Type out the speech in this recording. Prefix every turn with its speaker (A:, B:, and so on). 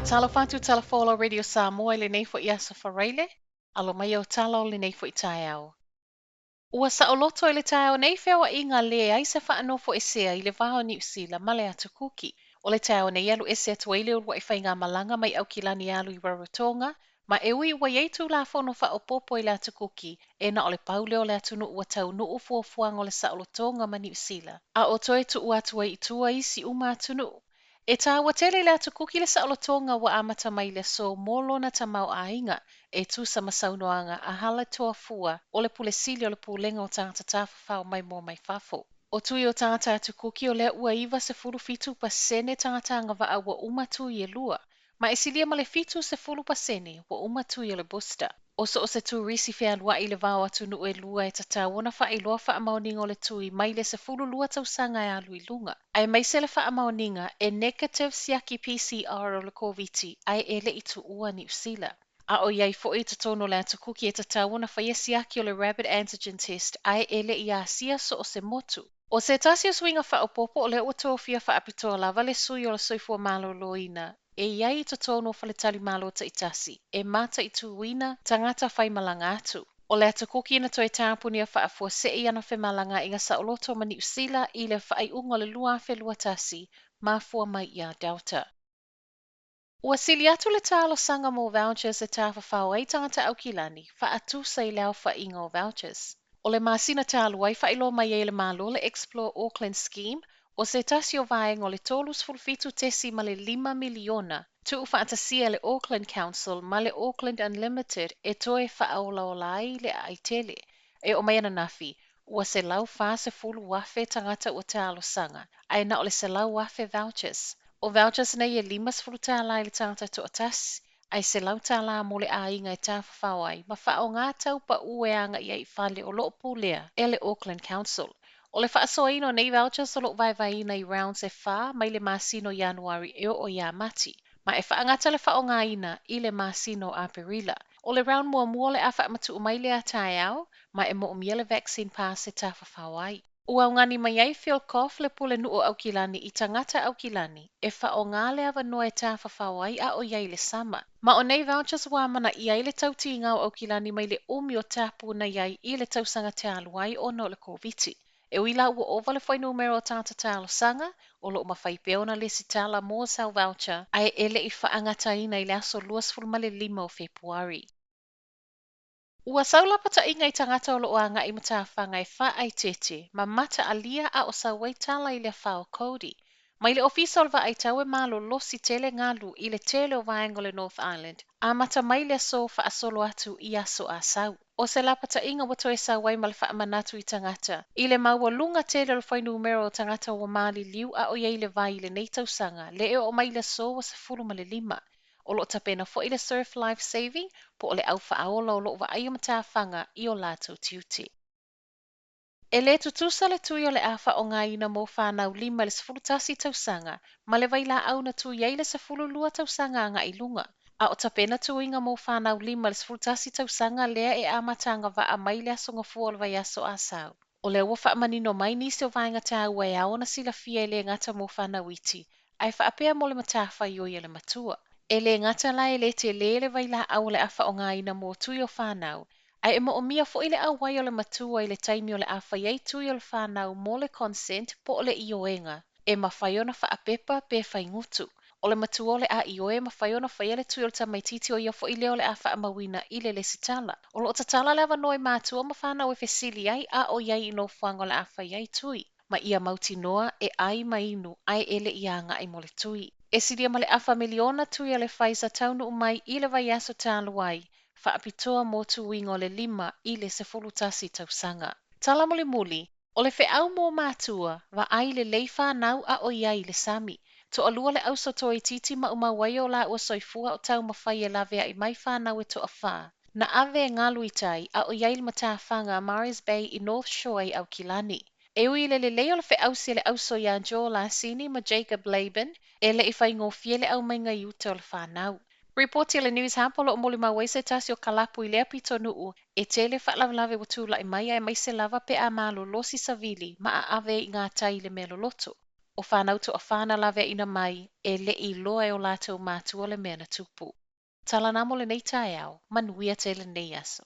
A: Talo whātu talafolo Radio Samoa le nei fo i asa whareile, alo mai o talo le nei fo i tae au. Ua saoloto i le tae au nei whiawa i ngā le ai se whaanofo e sea i le waho Niu Sila ma le Atu Kuki. O le tae au nei alu e se atu eile ua i whainga malanga mai au kilani alu i Rarotonga, ma e ui ua ieitu la whono wha o popo i le Atu Kuki, e na o le paule o le atu nu ua tau nu ufua fuang o le saolotonga ma Niu Sila. A o toi tu ua atu i tua isi uma atu nu. E tā ua tele le Atu Kuki le saolotonga wa amata mai le so molo na tamau ainga e tusa masaunoanga a hala toa fua o le pule sili o le pulenga o tangata tawhawhau mai mō mai fafo. O tui o tangata Atu Kuki o lea ua iwa se fulu fitu pasene tangata nga wa wa umatu i e lua, ma e silia ma le fitu se fulu pasene wa umatu i o le booster. O se tu risi fea lua i le vao atu nu e lua e tatawana wha i loa wha amaoninga o le tui mai le se fulu lua tausanga e alu i lunga. Ai mai se le wha amaoninga e negative siaki PCR o le COVID ai e le i tu ua Niu Sila. A o iai fo i tono le Atu Kuki e tatawana wha ia siaki o le rapid antigen test ai e le i asia so o se motu. O se tasi o swinga wha o popo o le ua tōwhia wha apitoa lava le sui o le soifua maloloina. E iai i tono wha le tali malota i tasi, e mata i tuwina tangata whai malanga atu. O le Atu Kuki na toi tāpuni a wha afua se i ana whe malanga i ngā saoloto ma Niu Sila i le wha ai unga le lua whe lua tasi, mafua mai i a Delta. Ua sili atu le talosaga mo vouchers e tawhawhau ai tangata au kilani, wha atusa i leo wha inga o vouchers. O le masina talu ai whailo mai e le malo le Explore Auckland scheme, o se tasi o Vaai ngole tolus fulfitu tesi ma le 5 miliona, tu whaatasia le Auckland Council ma le Auckland Unlimited e toe faaaogaina le ai tele. E o mai ana nafi, ua se lau wha se fulu wafe tangata ua talosaga, ai na o le se lau wafe vouchers. O vouchers nei e 5 fulutala i le tangata toatasi, ai se lau tala mo le ainga e tawhawhau ai, ma wha o ngā tau pa ueanga i ai whale o loo pūlea e le Auckland Council. O le whaasoaino nei vouchers o loo vaivaina i rounds e wha mai le masino Januari e o ia mati, ma e whaangata le wha o ngā ina i le masino a Perila. O le round mua le a wha matu umai le a tae au, ma e mo umia le vaccine pass e tawhawhau ai. Ua ngani mai ai feel kof le pule nu o au kilani i tangata au kilani, e wha o ngā le awa noa e tawhawhau ai a o iai le sama. Ma o nei vouchers wā mana i ai le tauti ngau au kilani mai le umi o tapu na iai i le tausanga te alu ai o no le COVID. E wila ua ova le whai numero o tangata talosanga, o lo mawhai peona le sitala mō sau voucher, ai ele i whaangata ina i le aso luas fulmale 5 o Februari. Ua sau Lapataiga i tangata o looanga i matawhanga e wha ai tete, ma mata alia a o sau waitala i le whao Cody. Mai le ofisa o le Vaai tau e malolosi tele galu i le tele o Vaai le North Island, a mata mai le so wha asolo atu i aso a sau. O se Lapataiga wato e sau wai ma le wha manatu i tangata, i le maua lunga tele o whai numero o tangata o mali liu a o iei le vai le nei tausanga, le e o mai le so wa se fulu ma le 5. O lo tapena fo i le surf life saving, po o le au whaaola o lo wa ai matawhanga i o lātou tiuti. E le tutusa le tui o le awha o ngā ina mō whanau 5 le sefulutasi tausanga, ma le vailaau na tui ei le sefululua tausanga anga i lunga. A o tapena tuinga mō whanau 5 le sefulutasi tausanga lea e amatanga wa a mai le asonga fua o le vai aso a sau. O le ua whaamanino mai nisi o vaenga te au e au na sila fia le ngata mō whanau iti, ai whaapea mo le matawha i o i le matua. E le ngata la e le te le vailaau le awha o ngā ina mō tui o whanau, ai e mo o mia fo i le awai o le matua i le taimi o le awha iei tui o le whanau mo le consent po o le ioenga, e mawhaiona whaapepa pe whaingutu. O le matua o le a ioe mawhaiona whaia le tui o le tamaititi o ia fo i leo le awha amawina i le sitala. O lo tatala le awa noi mātua ma whanau e fesili ai a o iei ino whango le awha iei tui. Ma ia mauti noa e ai mainu ai ele ianga i mo le tui. E siria ma le awha miliona tui a le Pfizer taunu umai i le vai aso tālu ai, whaapitoa mō tuinga o le 5 i le sefulutasi tausanga. Tala muli, o le whiau mō mātua, wa ai lelei fanau a o iai le sami. To alua le auso toi titi ma umawai o la ua soifua o tau mawhai e lavea i mai whanau e to a wha. Na ave ngalu itai a o iai le matawhanga Maris Bay i North Shore au kilani. E ui le lelei o le whiau si le auso i Joe Lasini ma Jacob Laban, e le i whai ngō fiele au mainga iute o le whanau. Reporti le News Hapolo o moli mawai se tasi o kalapu i lea pito nuu, e tele whaalavlave watula i mai ai mai se lava pe a malolosi savili ma a ave i ngā tai le meloloto. O whanau to a whana lawe ina mai e le I loa e o lātou mātua le mea na tupu. Tala namo le nei tai au, manuia te le nei aso.